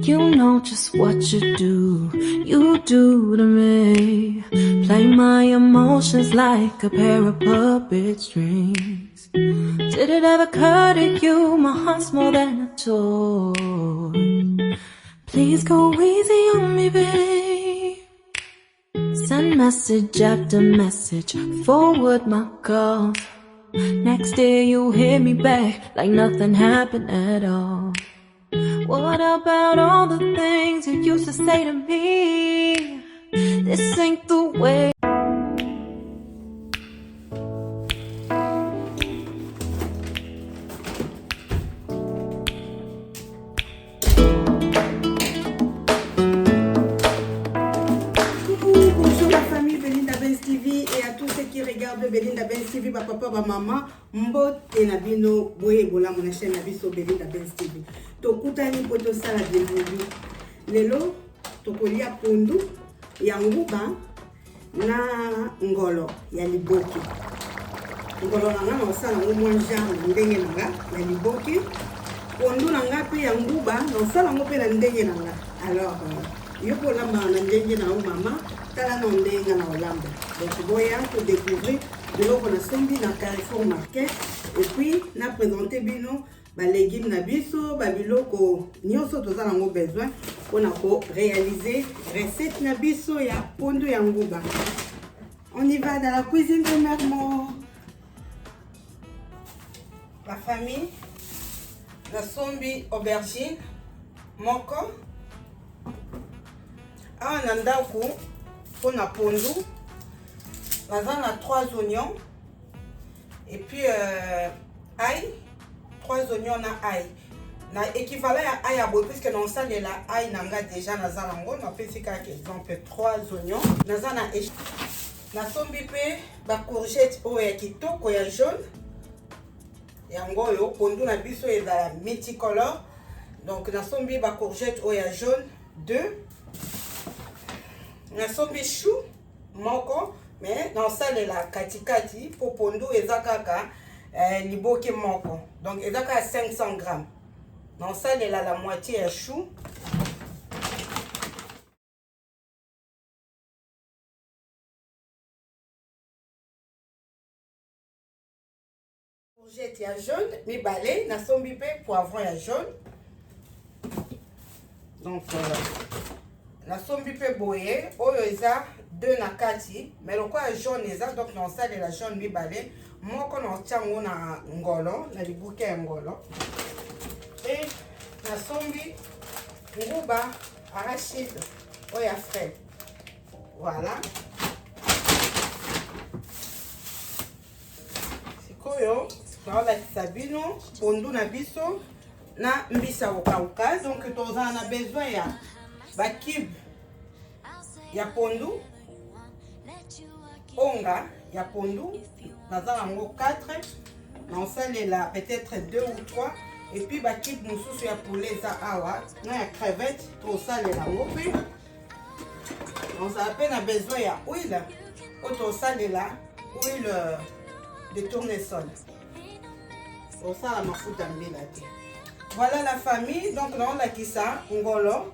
You know just what you do to me. Play my emotions like a pair of puppet strings. Did it ever occur to you my heart's more than a toy? Please go easy on me, babe. Send message after message, forward my calls. Next day you hit me back like nothing happened at all. What about all the things you used to say to me? This ain't the way. Bonjour la famille Belinda Benz TV et à tous ceux qui regardent Belinda Benz TV, papa, maman, mbote na bino boye bola mon chaîne na biso Belinda Benz TV. Tokutani po to sala bienvenue. Lelo tokolia pondu ya nguba na ngolo ya liboki. Ngolo nanga na sala ngo mwanja ndenge nanga ya liboki. Pondu nanga pe ya nguba na sala ngo pe na ndenge nanga. Alors yo pour la na ndenge na mama tala na ndenge na olamba. Donc boya pour découvrir de l'eau qu'on a sombi dans Carrefour Market et puis na présenter bino ba légumes na biso ba biloko nyonso tozala ngo besoin pour ko réaliser recette na biso ya pondu ya nguba. On y va dans la cuisine de Mermo. La famille la sombi aubergine moko un andako pour na pondu. On a 3 oignons et puis ail, 3 oignons na ail. Na équivalent à ail à bois puisque dans ça les la ail nanga déjà na zalango na petit cas exemple 3 oignons. Na zana na sombi pe ba courgette o ya kitoko ya jaune. Yango yo pondu na biso e da multicolore. Donc na sombi ba courgette o ya jaune 2. Na sombi chou moko. Mais dans ça, il y a katikati pour pondu et zakaka liboki moko. Donc, il y a 500 grammes. Dans ça, il y a la moitié de chou. Courgette ya jaune, mi balai, na sombi pe poivron ya jaune. Donc, na sombi pe boye, oyo eza 2 na kati, mais le quoi jaune eza donc non ça de la jaune mi balai, moko na tiango na ngolo, na libuke ya ngolo. Et na sombi nguba arachide oya frais. Voilà. Sikoyo, na la sabino, pondu na biso na mbisa okauka, donc toza na besoin ya ba cube ya pondu, onga ya pondu, nazala ngo 4, na osale la peut-être 2 ou 3, et puis ba cube mususu ya poulet za awa, na ya crevette, to sale la ngo pe. On s'appelle na besoin ya huile, o to sale la huile de tournesol. On sala la mafuta mbila te. Voilà la famille, donc on a qui ça, ngolo.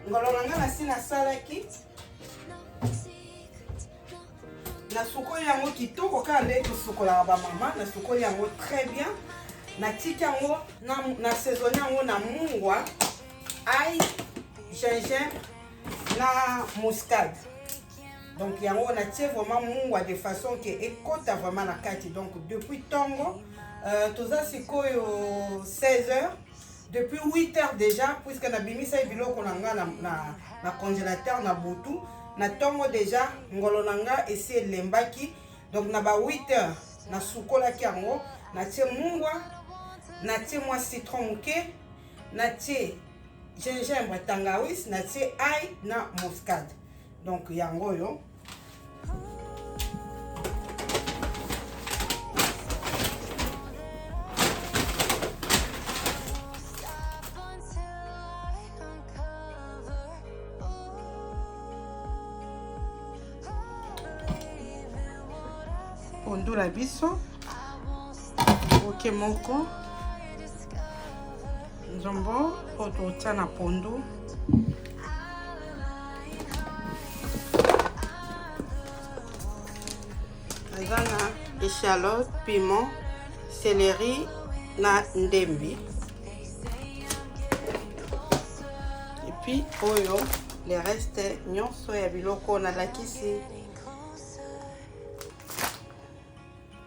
Ngolo nanga na sina salaki. Na sukoli yango kitoko ka nde tosukola ba mama, na sukoli yango très bien. Na tika yango na saisonner yango na mungwa, ail, gingembre na muscade. Donc yango na tie vraiment mungwa de façon que ekota vraiment na kati. Donc depuis tongo toza sikoyo 16h. Depuis 8 heures déjà, puisque na bimisa biloko nanga na congélateur na butu, na tongo déjà ngolo nanga esi lembaki, donc na ba 8 heures na sukola kiango, na tie mungwa, na tie moi citron muke, na tie gingembre tangawizi, na tie ail na muscade. Donc yango yo. Pondu la biso ok moko nzombo oto tia na pondu échalote, piment, céleri na ndembi. Et puis oyo le reste nyonso ya biloko na lakisi.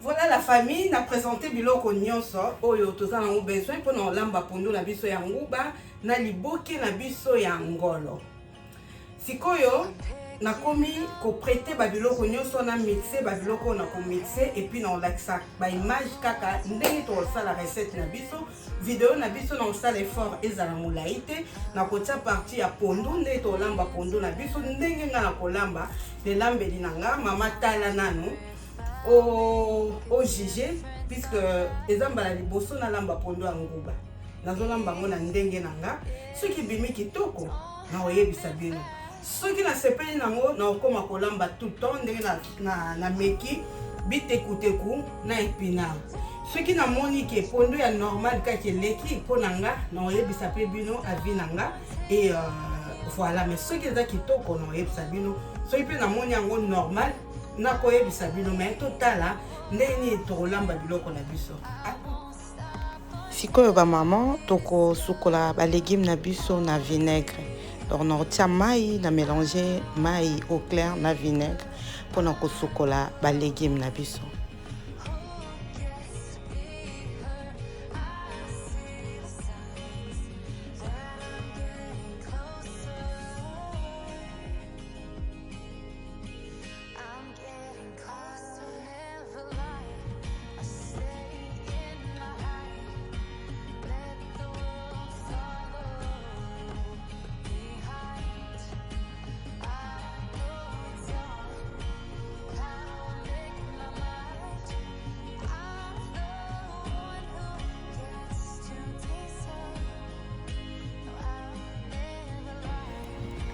Voilà la famille na présenté biloko nyonso oyo toza nango besoin pour na lamba pondu na biso ya nguba na liboke na biso ya ngolo. Sikoyo nakomi ko prêter ba biloko nyonso na mixer ba biloko na ko mixer et puis na laksa ba image kaka ndenge to sala recette na biso vidéo na biso na sala effort ezala mulaite na kotia partie ya pondu ndenge to lamba pondu na biso ndenge nga na kolamba le lambe dinanga mama tala nanu au jugé puisque ezamba la liboso na lamba pondo ya nguba nazo lamba ngo na ndenge nanga soki bimi kitoko na oyebisa bino soki na sepeli nango na okoma kolamba tout temps ndenge na meki bitekuteku na épinard soki na moni ke pondo ya normal kaki leki pona nga na oyebisa pe bino avi nanga et voilà mais soki eza kitoko na oyebisa bino soki pe na moni yango normal na koyebisa bino mais totala ndeni tokolamba biloko na biso. Sikoyo ba maman toko sukola ba légumes na biso na vinaigre. Donc on tient mai na mélanger mai au clair na vinaigre pour na ko sukola ba légumes na biso.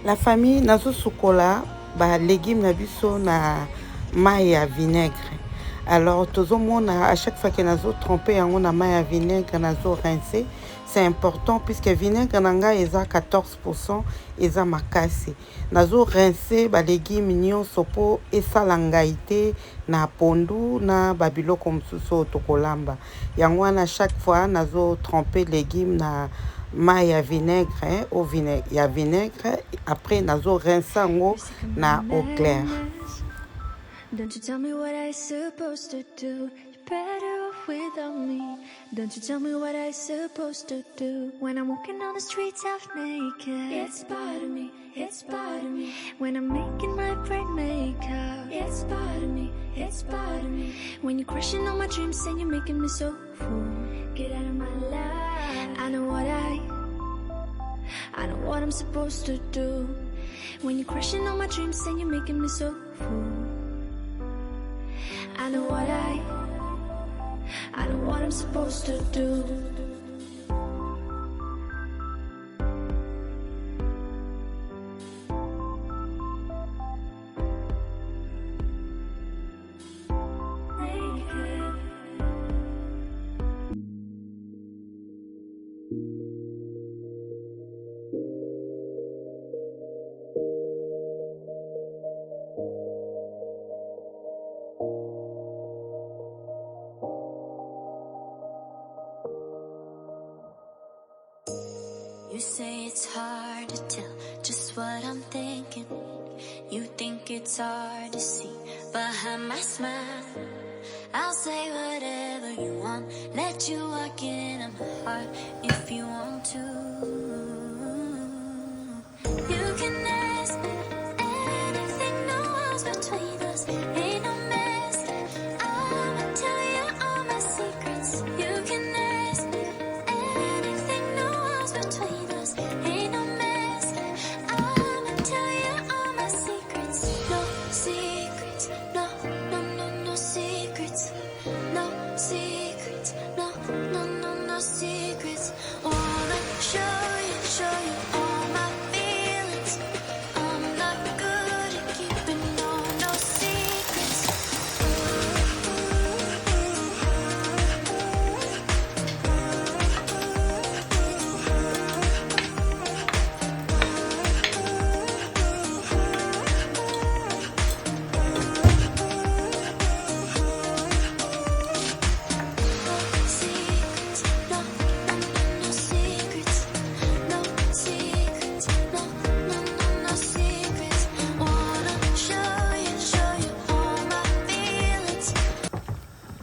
La famille nazo sukola ba légumes na biso na mai ya vinaigre. Alors tozomona à chaque fois que nazo tremper yango na mai ya vinaigre nazo rincer. C'est important puisque vinaigre nanga eza 14% eza makasi. Nazo rincer ba légumes nyonso po esala ngai te na pondu na ba biloko mosusu tokolamba. Yango wana chaque fois nazo tremper légumes na mai ya vinaigre, au vinaigre, ya vinaigre, après nazo rinsango na eau claire. Don't you tell me what I supposed to do. You're better off without me. Don't you tell me what I supposed to do. When I'm walking on the streets half naked, it's part of me, it's part of me. When I'm making my brain makeup, it's part of me, it's part of me. When you're crushing on my dreams and you're making me so full, get out of my life. I know what I'm supposed to do. When you're crushing on my dreams and you're making me so full, I know what I'm supposed to do. You say it's hard to tell just what I'm thinking. You think it's hard to see behind my smile. I'll say whatever you want, let you walk in my heart if you want to. You can ask me anything, no walls between us, ain't no mess. I'ma tell you all my secrets. You can ask me anything, no walls between us, ain't no mess. I'ma tell you all my secrets. No secrets, no, no, no, no secrets. No secrets, no, no, no, no secrets. Wanna show you all my feelings. I'm not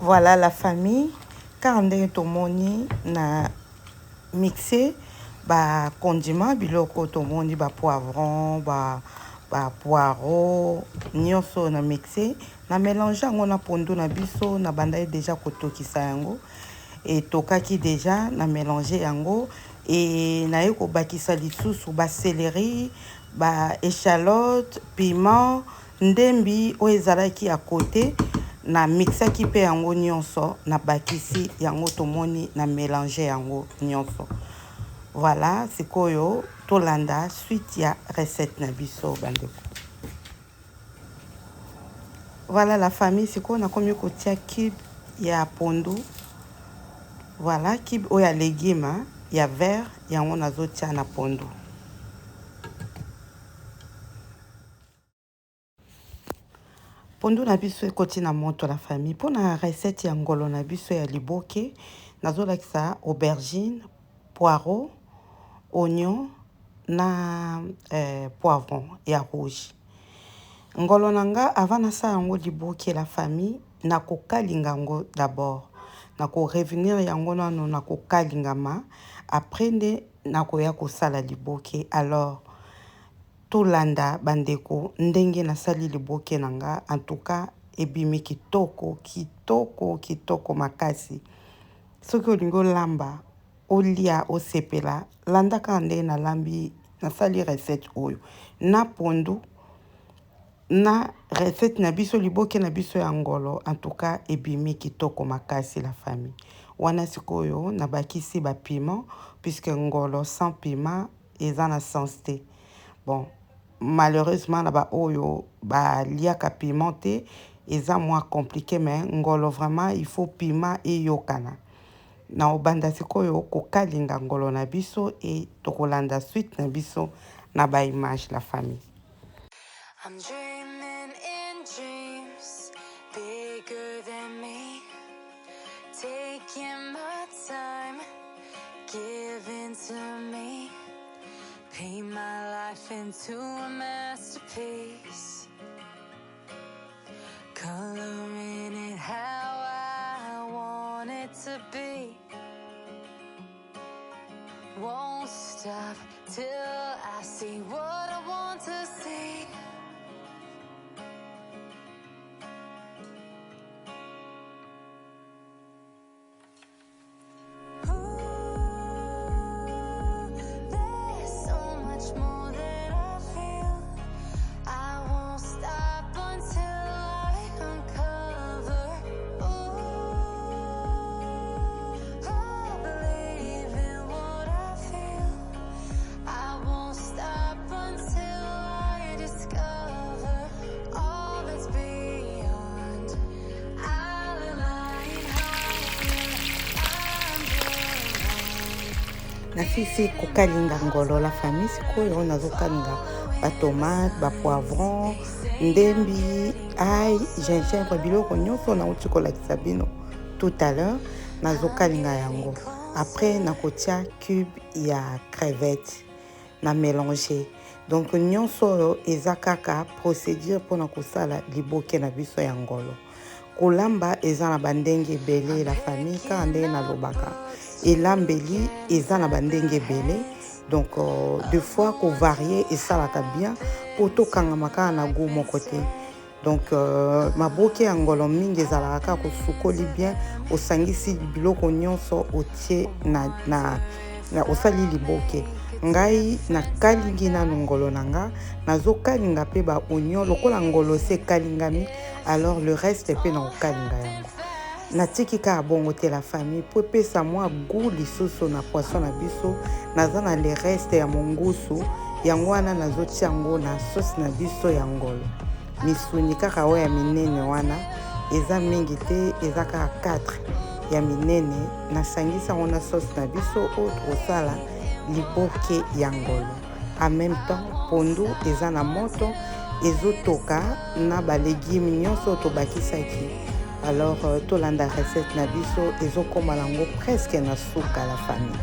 Voilà la famille. Quand on tomoni na mixé ba condiment biloko tomoni ba poivron ba poireau nyonso na mixé na mélange yango na pondu na biso na bandai déjà kotokisa yango et tokaki déjà na mélanger yango et na yeko bakisa lisusu ba céleri ba échalote piment ndembi o ezalaki à côté na mixaki pe yango nyonso na bakisi yango tomoni na mélanger yango nyonso. Voilà sikoyo tolanda suite ya recette na biso bandeko. Voilà la famille sikoyo na komi kotia cube ya pondu. Voilà cube o ya légume ya vert yango nazotia na pondu. Pondu na biso ekoti na moto la famille. Pour la recette ya ngolo na biso ya liboke, nazolakisa aubergine, poireau, oignon na poivron ya rouge. Ngolo nanga avant nasa yango liboke la famille, nako kalinga yango d'abord. Nako revenir yango nano nako kalingama, après nde nako ya kosala liboke. Alors tolanda bandeko ndenge na sali liboke nanga en tout cas ebimi kitoko makasi soki olingo lamba olia osepela landa kande na lambi na sali recette oyo na pondu na recette na biso liboke na biso ya ngolo en tout cas ebimi kitoko makasi la famille wana sikoyo na bakisi ba piment puisque ngolo sans piment eza na sens te. Bon malheureusement là-bas oyo ba liaka pimenté eza moins compliqué mais ngolo vraiment il faut piment et yokana na obanda sikoyo ko kalinga ngolo na biso et tokolanda suite na biso na ba image la famille. I'm dreaming in dreams bigger than me, taking my time, giving to me. Paint my life into a masterpiece, coloring it how I want it to be. Won't stop till I see what I want to see. Na sisi kokalinga ngolo la famille sikoyo nazokalinga ba tomate, ba poivron, ndembi, ail, gingembre biloko nyonso na uti kolakisa bino tout à l'heure nazokalinga yango. Après nakotia cube ya crevette na mélanger. Donc nyonso eza kaka procédure pona kosala liboke na biso ya ngolo. Kolamba eza na bandenge belé la famille ka ndenge na lobaka. Et l'embelli eza na bandenge belé. Donc deux fois ko varier et ça la bien pour to kangamaka na go mon côté. Donc maboke ya ngolo mingi ezalaka ko sukoli bien osangisi biloko nyonso otie na osali liboke. Ngai na kalingi na ngolo nanga nazo kalinga pe ba oignon lokola ngolo se kalingami alors le reste pe na kalinga yango. Natiki ka bongo te la famille pour pesa moi goût lisusu na poisson na biso nazana le reste ya mongusu yango wana nazotia yango na sauce na biso ya ngolo. Misuni kaka ya minene wana eza mingi te eza kaka 4 ya minene nasangisa ona sauce na biso autre sala liboke ya ngolo. En même temps pondu eza na moto ezotoka na ba légumes nyonso to bakisaki. Alors tolanda recette na biso ezokoma lango presque na suka la famille.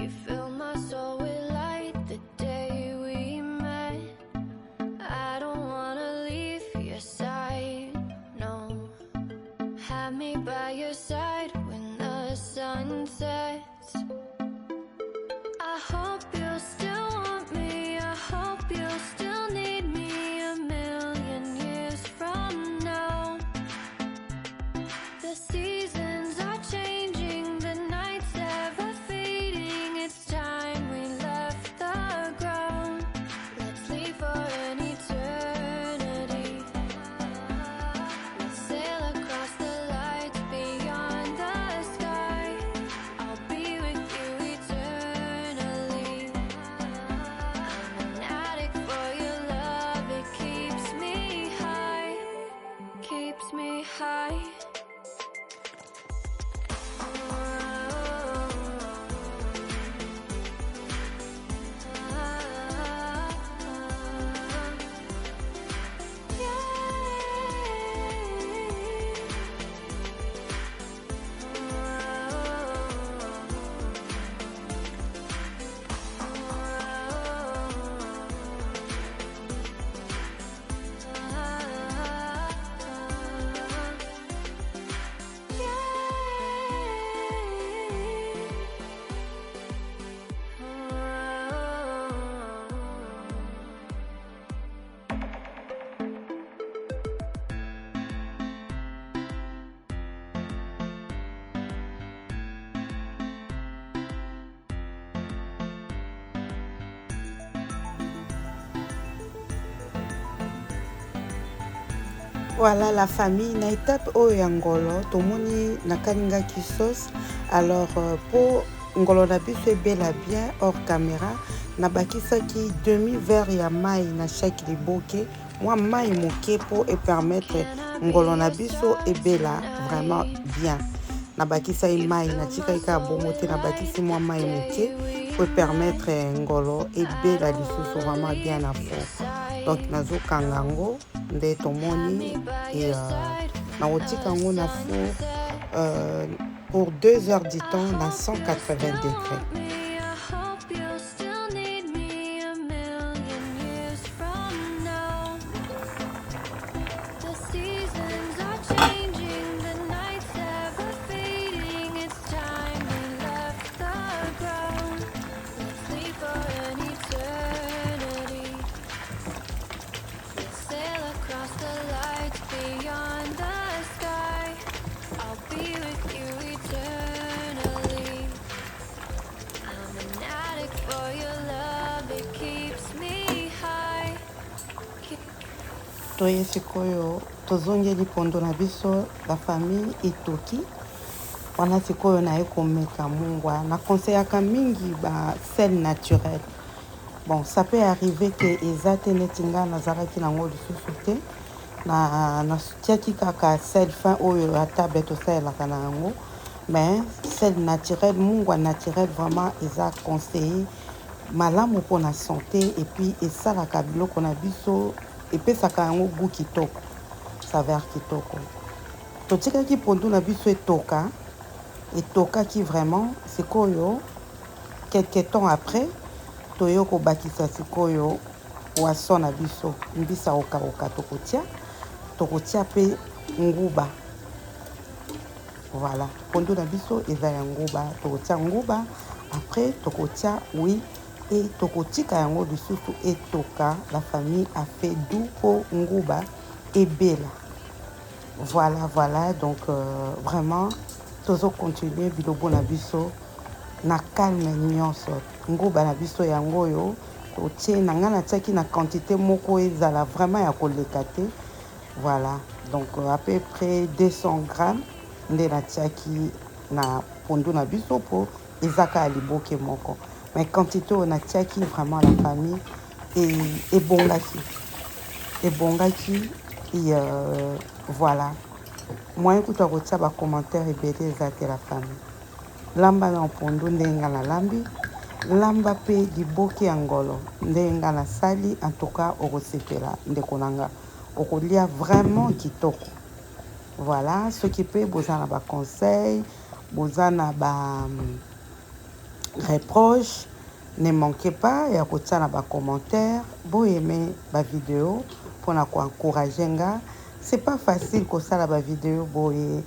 You fill my soul with light the day we met. I don't wanna leave your side, no. Have me by your side when the sun sets. I hope you'll still want me. I hope you'll still need me 1,000,000 years from now. The seasons are changing, the nights ever fading. It's time we left the ground. Let's leave for an eternity. Let's sail across the lights beyond the sky. I'll be with you eternally. I'm an addict for your love, it keeps me high, keeps me high. Voilà la famille na étape oyo ya ngolo tomoni nakalingaki sauce. Alors po ngolo na biso ebela bien hors caméra nabakisaki demi verre ya mai na chaque liboke mwa mai moke po epermettre ngolo na biso ebela vraiment bien. Nabakisaki mai natikaki kaka bongo te, nabakisi mwa mai moke po epermettre ngolo ebela lisusu vraiment bien na fond. Donc nazokanga yango nde tomoni et nakotika yango na four pour 2 heures du temps na 180 degrés. Toye sikoyo tozongeli pondo na biso la famille etoki wana sikoyo naye komeka mungwa na conseillaka mingi ba sel naturel. Bon, ça peut arriver que eza te neti nga nazalaki nango lisusu te natiaki kaka sel fin oyo ata be tosalelaka na yango, mais sel naturel mungwa naturel vraiment eza conseillé malamu mpona santé et puis esalaka biloko na biso epesaka yango goût kitoko, saveur kitoko. Totikaki pondu na biso etokaki vraiment sikoyo quelque temps après toyo kobakisa sikoyo poisson na biso mbisa okauka tokotia pe nguba. Voilà, pondu na biso eza ya nguba, tokotia nguba après tokotia oui et tokotika yango lisusu etoka. La famille a fait doux po nguba ebela. Voilà donc vraiment tozo continuer bilobo na biso na calme nyonso. Nguba na biso yango oyo totie na nga natiaki na quantité moko ezala vraiment ya koleka te. Voilà, donc à peu près 200 grammes nde natiaki na pondu na biso po ezaka ya liboke moko. Mais quantité on a tiaki vraiment la famille et bongaki et voilà. Moi écoute à retirer ba commentaire et belé ezate la famille. Lamba na pondo ndenga na lambi, lamba pe liboke angolo ndenga na sali, en tout cas au resepela ndekonanga okolia vraiment kitoko. Voilà, ce qui peut bozana ba conseil, bozana ba reproches, ne manquez pas ya kotia na commentaire, bo aimer ba vidéo pour na ko encourager nga. C'est pas facile ko sala ba vidéo boye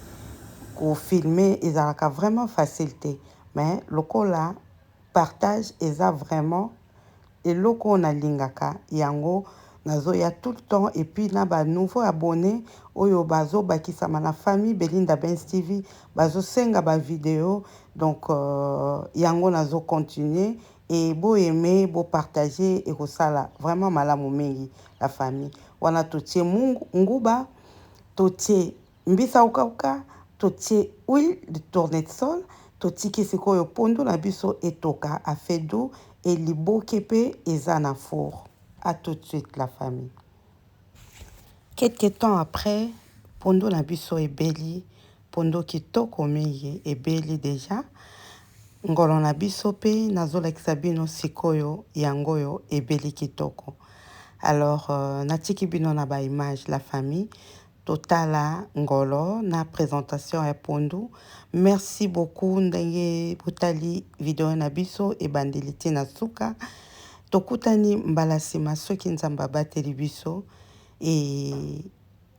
ko filmer ezalaka vraiment facilité, mais lokola partage eza vraiment eloko na lingaka yango nazoya tout le temps. Et puis na ba nouveau abonné oyo bazo bakisama na famille Belinda Benz TV bazo senga ba vidéo, donc yango nazo continuer et beau aimer beau partager et kosala vraiment malamu mingi la famille wana totie mungu nguba totie mbisa ukauka totie huile de tournesol totiki sikoyo pondu na biso etoka afedu et liboke pe eza na four. À tout de suite la famille. Quelques temps après, pondo na biso ebeli, pondo kitoko mingi ebeli déjà. Ngolo na biso pe nazolakisa bino sikoyo yangoyo ebeli kitoko. Alors natiki bino na ba image la famille. Totala ngolo na présentation ya pondu. Merci beaucoup ndenge botali video na biso e bandeliti na suka. Tokutani mbala sima soki nzamba bateli biso et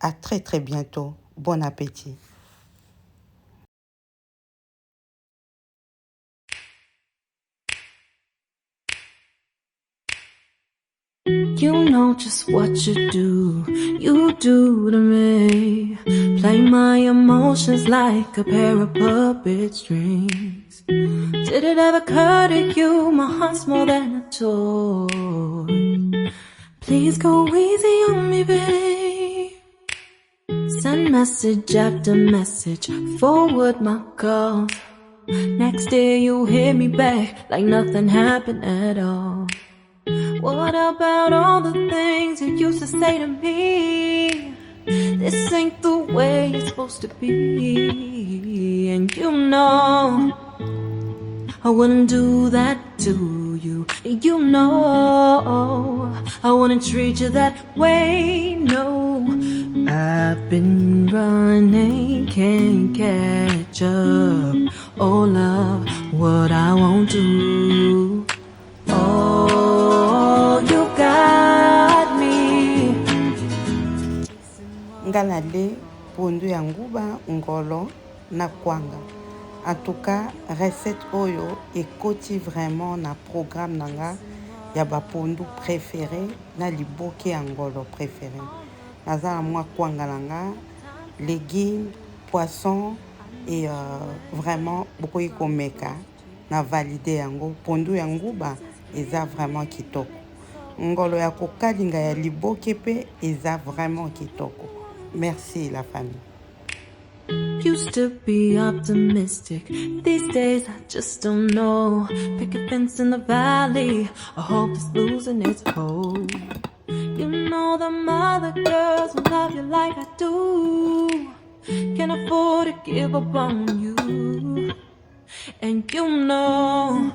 à très très bientôt. Bon appétit. You know just what you do to me. Play my emotions like a pair of puppet strings. Did it ever occur to you my heart's more than a toy? Please go easy on me, babe. Send message after message, forward my calls. Next day you hit me back like nothing happened at all. What about all the things you used to say to me? This ain't the way it's supposed to be. And you know I wouldn't do that to you. You know I wouldn't treat you that way, no. I've been running, can't catch up. Oh love, what I won't do. Oh, you got me. Ngalale pondu ya nguba ngolo na kwanga. En tout cas, recette oyo ekoti vraiment na programme nanga ya ba pondu préféré na liboke ya ngolo préféré. Nazala mwa kwanga nanga, légumes, poissons et vraiment beaucoup komeka na valider yango pondu ya nguba eza vraiment kitoko. Ngolo ya kokalinga ya liboke pe eza vraiment kitoko. Merci la famille. Used to be optimistic. These days I just don't know. Pick a fence in the valley. I hope it's losing its hold. You know them other girls who love you like I do. Can't afford to give up on you. And you know